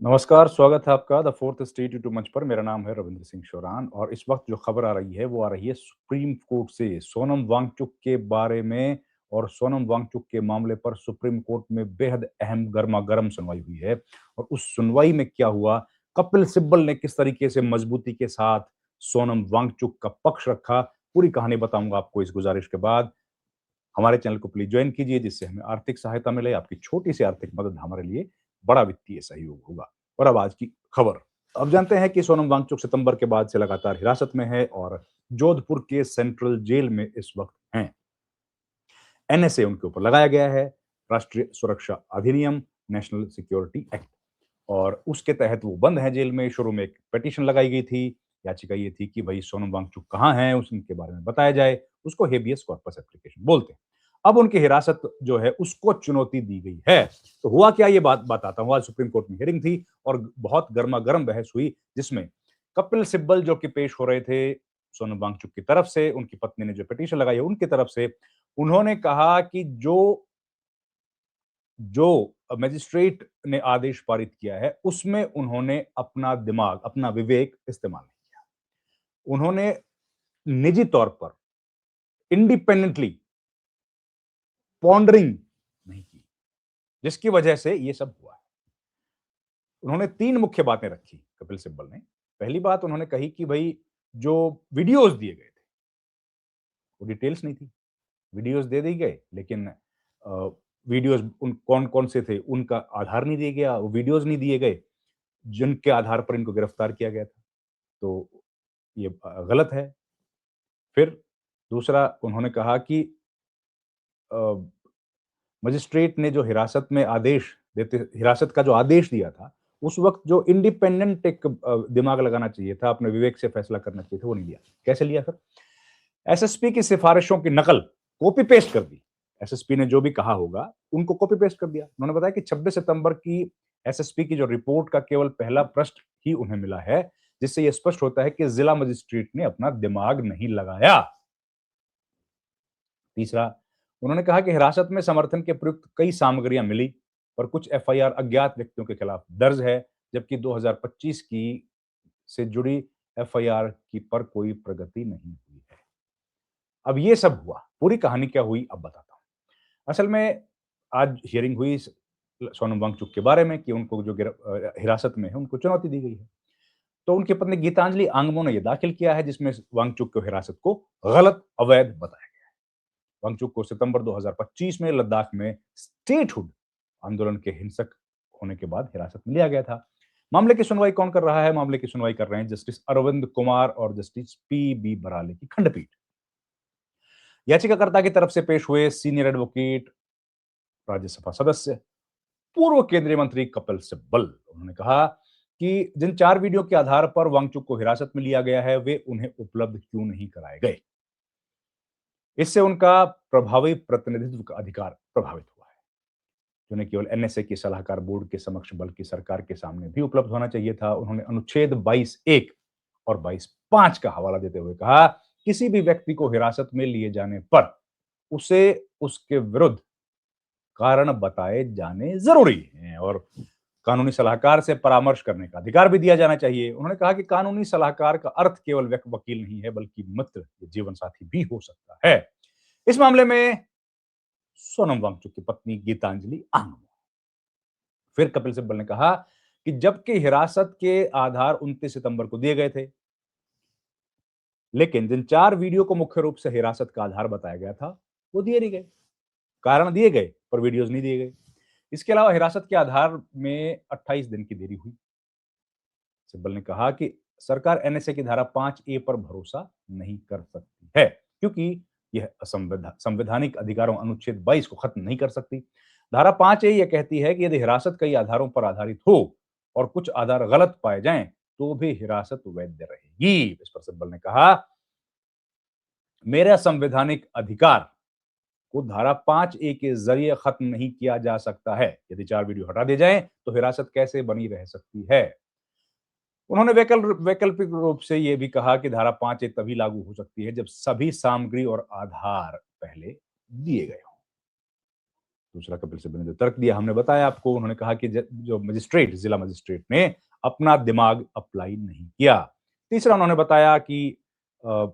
नमस्कार, स्वागत है आपका द फोर्थ स्टेट यूट्यूब मंच पर। मेरा नाम है रविंद्र सिंह शोरान और इस वक्त जो खबर आ रही है वो आ रही है सुप्रीम कोर्ट से सोनम वांगचुक के बारे में। और सोनम वांगचुक के मामले पर सुप्रीम कोर्ट में बेहद अहम गर्मा गर्म सुनवाई हुई है। और उस सुनवाई में क्या हुआ, कपिल सिब्बल ने किस तरीके से मजबूती के साथ सोनम वांगचुक का पक्ष रखा, पूरी कहानी बताऊंगा आपको इस गुजारिश के बाद। हमारे चैनल को प्लीज ज्वाइन कीजिए जिससे हमें आर्थिक सहायता मिले। आपकी छोटी सी आर्थिक मदद हमारे लिए बड़ा वित्तीय सहयोग होगा। और अब आज की खबर। अब जानते हैं कि सोनम वांगचुक सितंबर के बाद से लगातार हिरासत में है और जोधपुर के सेंट्रल जेल में इस वक्त हैं। एनएसए उनके ऊपर लगाया गया है, राष्ट्रीय सुरक्षा अधिनियम, नेशनल सिक्योरिटी एक्ट। और उसके तहत वो बंद है जेल में। शुरू में एक पिटीशन लगाई गई थी, याचिका ये थी कि भाई सोनम वांगचुक कहाँ हैं, उनके बारे में बताया जाए। उसको हेबियस कॉर्पस एप्लीकेशन बोलते हैं। अब उनकी हिरासत जो है उसको चुनौती दी गई है। तो हुआ क्या, ये बात बताता हूँ। आज सुप्रीम कोर्ट में हियरिंग थी और बहुत गर्मा गर्म बहस हुई, जिसमें कपिल सिब्बल जो कि पेश हो रहे थे सोनम वांगचुक की तरफ से, उनकी पत्नी ने जो पिटीशन लगाई है उनकी तरफ से, उन्होंने कहा कि जो जो मजिस्ट्रेट ने आदेश पारित किया है उसमें उन्होंने अपना दिमाग, अपना विवेक इस्तेमाल नहीं किया। उन्होंने निजी तौर पर इंडिपेंडेंटली पॉन्डरिंग नहीं की, जिसकी वजह से ये सब हुआ है। उन्होंने तीन मुख्य बातें रखी कपिल सिब्बल ने। पहली बात उन्होंने कही कि भाई जो वीडियोस दिए गए थे वो डिटेल्स नहीं थी। वीडियोस दे दी गए लेकिन वीडियोस उन कौन कौन से थे उनका आधार नहीं दिया गया, वो वीडियोस नहीं दिए गए जिनके आधार पर इनको गिरफ्तार किया गया था। तो ये गलत है। फिर दूसरा उन्होंने कहा कि अ, मजिस्ट्रेट ने जो हिरासत का जो आदेश दिया था, उस वक्त जो इंडिपेंडेंट एक दिमाग लगाना चाहिए था, अपने विवेक से फैसला करना चाहिए था, वो नहीं लिया। कैसे लिया फिर? एसएसपी की सिफारिशों की नकल कॉपी पेस्ट कर दी। एसएसपी ने जो भी कहा होगा उनको कॉपी पेस्ट कर दिया। उन्होंने बताया कि 26 सितंबर की एसएसपी की जो रिपोर्ट का केवल पहला पृष्ठ ही उन्हें मिला है, जिससे यह स्पष्ट होता है कि जिला मजिस्ट्रेट ने अपना दिमाग नहीं लगाया। तीसरा, उन्होंने कहा कि हिरासत में समर्थन के प्रयुक्त कई सामग्रियां मिली, पर कुछ एफआईआर अज्ञात व्यक्तियों के खिलाफ दर्ज है, जबकि 2025 की से जुड़ी एफआईआर की पर कोई प्रगति नहीं हुई है। अब ये सब हुआ, पूरी कहानी क्या हुई अब बताता हूँ। असल में आज हियरिंग हुई सोनम वांगचुक के बारे में कि उनको जो हिरासत में है उनको चुनौती दी गई है। तो उनकी पत्नी गीतांजलि आंगमो ने यह दाखिल किया है, जिसमें वांगचुक को हिरासत को गलत, अवैध बताया गया है। वांगचुक को सितंबर 2025 में लद्दाख में स्टेटहुड आंदोलन के हिंसक होने के बाद हिरासत में लिया गया था। मामले की सुनवाई कौन कर रहा है? मामले की सुनवाई कर रहे हैं जस्टिस अरविंद कुमार और जस्टिस पी बी बराले की खंडपीठ। याचिकाकर्ता की तरफ से पेश हुए सीनियर एडवोकेट, राज्यसभा सदस्य, पूर्व केंद्रीय मंत्री कपिल सिब्बल। उन्होंने कहा कि जिन 4 वीडियो के आधार पर वांगचुक को हिरासत में लिया गया है वे उन्हें उपलब्ध क्यों नहीं कराए गए। इससे उनका प्रभावी प्रतिनिधित्व का अधिकार प्रभावित हुआ है, जो न केवल एनएसए की सलाहकार बोर्ड के समक्ष बल्कि सरकार के सामने भी उपलब्ध होना चाहिए था। उन्होंने अनुच्छेद 22(1) और 22(5) का हवाला देते हुए कहा, किसी भी व्यक्ति को हिरासत में लिए जाने पर उसे उसके विरुद्ध कारण बताए जाने जरूरी हैं और कानूनी सलाहकार से परामर्श करने का अधिकार भी दिया जाना चाहिए। उन्होंने कहा कि कानूनी सलाहकार का अर्थ केवल वकील नहीं है बल्कि मित्र, जीवन साथी भी हो सकता है। इस मामले में सोनम वांगचुक की पत्नी गीतांजलि आंगमो। फिर कपिल सिब्बल ने कहा कि जबकि हिरासत के आधार 29 सितंबर को दिए गए थे, लेकिन जिन 4 वीडियो को मुख्य रूप से हिरासत का आधार बताया गया था वो दिए नहीं गए। कारण दिए गए पर वीडियोस नहीं दिए गए। इसके अलावा हिरासत के आधार में 28 दिन की देरी हुई। सिब्बल ने कहा कि सरकार एनएसए की धारा 5(a) पर भरोसा नहीं कर सकती है, क्योंकि यह संवैधानिक अधिकारों अनुच्छेद 22 को खत्म नहीं कर सकती। धारा 5(a) यह कहती है कि यदि हिरासत कई आधारों पर आधारित हो और कुछ आधार गलत पाए जाएं तो भी हिरासत वैध रहेगी। इस पर सिब्बल ने कहा, मेरा संवैधानिक अधिकार को धारा 5(a) के जरिए खत्म नहीं किया जा सकता है। यदि 4 वीडियो हटा दिए जाएं तो हिरासत कैसे बनी रह सकती है। उन्होंने वैकल्पिक रूप से यह भी कहा कि धारा 5(a) तभी लागू हो सकती है जब सभी सामग्री और आधार पहले दिए गए हों। दूसरा कपिल सिब्बल ने जो तर्क दिया हमने बताया आपको, उन्होंने कहा कि जो मजिस्ट्रेट, जिला मजिस्ट्रेट ने अपना दिमाग अप्लाई नहीं किया। तीसरा उन्होंने बताया कि अ,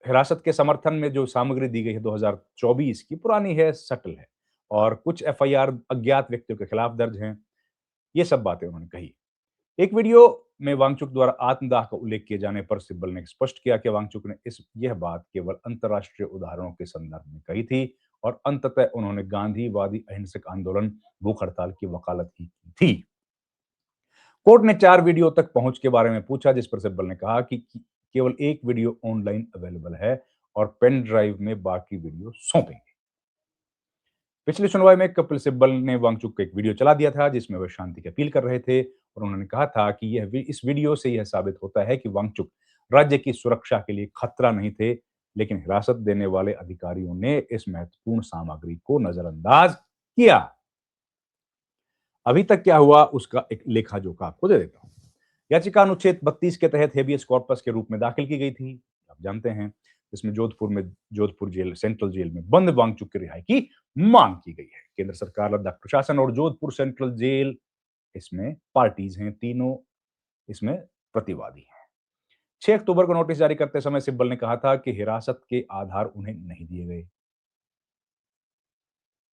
हिरासत के समर्थन में जो सामग्री दी गई है 2024 की, पुरानी है, सटल है और कुछ एफआईआर अज्ञात व्यक्तियों के खिलाफ दर्ज हैं। ये सब बातें उन्होंने कही। एक वीडियो में वांगचुक द्वारा आत्मदाह का उल्लेख किए जाने पर सिब्बल ने स्पष्ट किया कि वांगचुक ने यह बात केवल अंतर्राष्ट्रीय उदाहरणों के संदर्भ में कही थी और अंततः उन्होंने गांधीवादी अहिंसक आंदोलन, भूख हड़ताल की वकालत ही की थी। कोर्ट ने 4 वीडियो तक पहुंच के बारे में पूछा, जिस पर सिब्बल ने कहा कि केवल एक वीडियो ऑनलाइन अवेलेबल है और पेन ड्राइव में बाकी वीडियो सौंपेंगे। पिछली सुनवाई में कपिल सिब्बल ने वांगचुक का एक वीडियो चला दिया था जिसमें वह शांति की अपील कर रहे थे और उन्होंने कहा था कि इस वीडियो से यह साबित होता है कि वांगचुक राज्य की सुरक्षा के लिए खतरा नहीं थे, लेकिन हिरासत देने वाले अधिकारियों ने इस महत्वपूर्ण सामग्री को नजरअंदाज किया। अभी तक क्या हुआ उसका एक लेखा जोखा आपको दे देता हूं। याचिका अनुच्छेद 32 के तहत हेबियस कॉर्पस के रूप में दाखिल की गई थी, आप जानते हैं, जिसमें जोधपुर जेल, सेंट्रल जेल में बंद वांगचुक की रिहाई की मांग की गई है। केंद्र सरकार, लद्दाख प्रशासन और जोधपुर सेंट्रल जेल इसमें पार्टीज हैं, तीनों इसमें प्रतिवादी हैं। 6 अक्टूबर को नोटिस जारी करते समय सिब्बल ने कहा था कि हिरासत के आधार उन्हें नहीं दिए गए।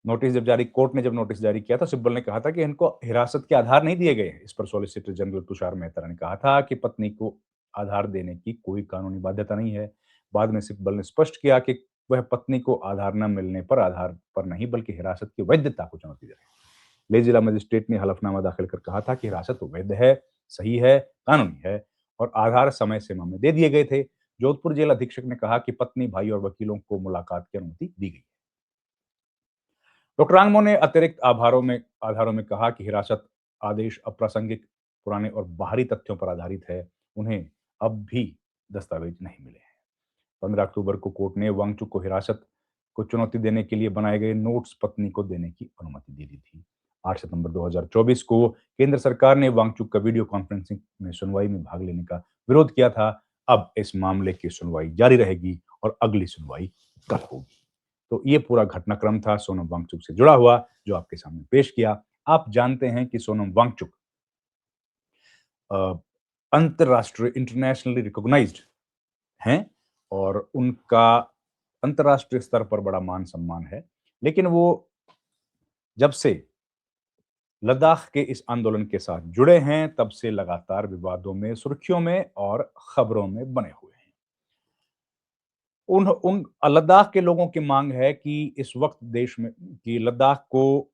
कोर्ट ने जब नोटिस जारी किया था, सिब्बल ने कहा था कि इनको हिरासत के आधार नहीं दिए गए। इस पर सॉलिसिटर जनरल तुषार मेहता ने कहा था कि पत्नी को आधार देने की कोई कानूनी बाध्यता नहीं है। बाद में सिब्बल ने स्पष्ट किया कि वह पत्नी को आधार न मिलने पर आधार पर नहीं बल्कि हिरासत की वैधता को चुनौती दे रहे हैं। ले जिला मजिस्ट्रेट ने हलफनामा दाखिल कर कहा था कि हिरासत वैध है, सही है, कानूनी है और आधार समय सीमा में दे दिए गए थे। जोधपुर जेल अधीक्षक ने कहा कि पत्नी, भाई और वकीलों को मुलाकात की अनुमति दी गई। डॉक्टर आंगमो ने अतिरिक्त आधारों में कहा कि हिरासत आदेश अप्रासंगिक, पुराने और बाहरी तथ्यों पर आधारित है। उन्हें अब भी दस्तावेज नहीं मिले हैं। 15 अक्टूबर को कोर्ट ने वांगचुक को हिरासत को चुनौती देने के लिए बनाए गए नोट्स पत्नी को देने की अनुमति दे दी थी। 8 सितंबर 2024 को केंद्र सरकार ने वांगचुक का वीडियो कॉन्फ्रेंसिंग में सुनवाई में भाग लेने का विरोध किया था। अब इस मामले की सुनवाई जारी रहेगी और अगली सुनवाई कल होगी। तो ये पूरा घटनाक्रम था सोनम वांगचुक से जुड़ा हुआ, जो आपके सामने पेश किया। आप जानते हैं कि सोनम वांगचुक अंतरराष्ट्रीय, इंटरनेशनली रिकॉग्नाइज्ड हैं और उनका अंतरराष्ट्रीय स्तर पर बड़ा मान सम्मान है। लेकिन वो जब से लद्दाख के इस आंदोलन के साथ जुड़े हैं, तब से लगातार विवादों में, सुर्खियों में और खबरों में बने हुए हैं। उन उन लद्दाख के लोगों की मांग है कि इस वक्त देश में कि लद्दाख को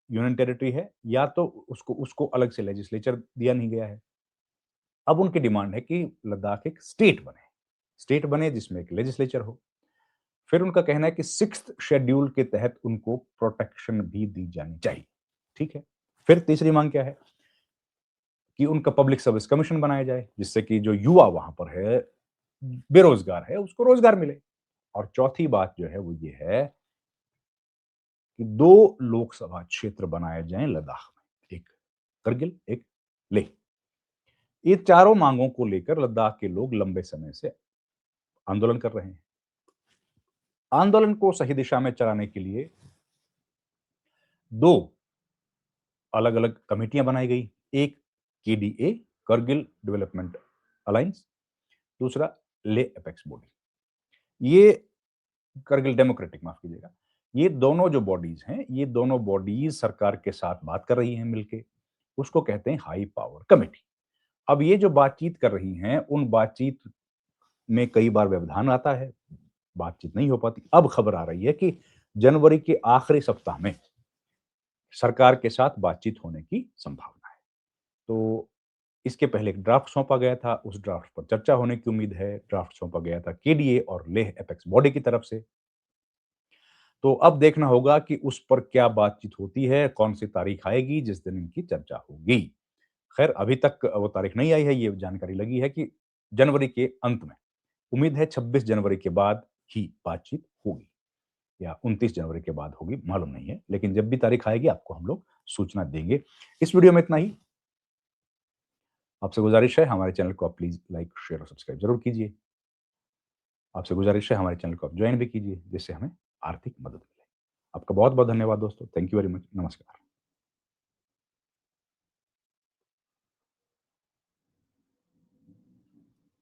यूनियन टेरिटरी है या तो उसको उसको अलग से लेजिस्लेचर दिया नहीं गया है। अब उनकी डिमांड है कि लद्दाख एक स्टेट बने जिसमें एक लेजिस्लेचर हो। फिर उनका कहना है कि 6th शेड्यूल के तहत उनको प्रोटेक्शन भी दी जानी चाहिए। ठीक है। फिर तीसरी मांग क्या है कि उनका पब्लिक सर्विस कमीशन बनाया जाए, जिससे कि जो युवा वहां पर है, बेरोजगार है, उसको रोजगार मिले। और चौथी बात जो है वो ये है कि 2 लोकसभा क्षेत्र बनाए जाएं लद्दाख में, एक करगिल, एक लेह। ये चारों मांगों को लेकर लद्दाख के लोग लंबे समय से आंदोलन कर रहे हैं। आंदोलन को सही दिशा में चलाने के लिए 2 अलग-अलग कमेटियां बनाई गई। एक केडीए, करगिल डेवलपमेंट अलायंस, दूसरा लेह एपेक्स बॉडी। ये करगिल डेमोक्रेटिक, माफ कीजिएगा। ये दोनों जो बॉडीज हैं, ये दोनों बॉडीज सरकार के साथ बात कर रही हैं मिलके। उसको कहते हैं हाई पावर कमेटी। अब ये जो बातचीत कर रही हैं, उन बातचीत में कई बार व्यवधान आता है, बातचीत नहीं हो पाती। अब खबर आ रही है कि जनवरी के आखिरी सप्ताह में सरकार के साथ बातचीत होने की संभावना है। तो इसके पहले एक ड्राफ्ट सौंपा गया था, उस ड्राफ्ट पर चर्चा होने की उम्मीद है। ड्राफ्ट सौंपा गया था केडीए और लेह एपेक्स बॉडी की तरफ से। तो अब देखना होगा कि उस पर क्या बातचीत होती है, कौन सी तारीख आएगी जिस दिन इनकी चर्चा होगी। खैर, अभी तक वो तारीख नहीं आई है, ये जानकारी लगी है कि जनवरी के अंत में। उम्मीद है 26 जनवरी के बाद ही बातचीत होगी या 29 जनवरी के बाद होगी, मालूम नहीं है। लेकिन जब भी तारीख आएगी आपको हम लोग सूचना देंगे। इस वीडियो में इतना ही। आपसे गुजारिश है हमारे चैनल को आप प्लीज लाइक, शेयर और सब्सक्राइब जरूर कीजिए। आपसे गुजारिश है हमारे चैनल को आप ज्वाइन भी कीजिए, जिससे हमें आर्थिक मदद मिले। आपका बहुत-बहुत धन्यवाद दोस्तों। Thank you very much. नमस्कार।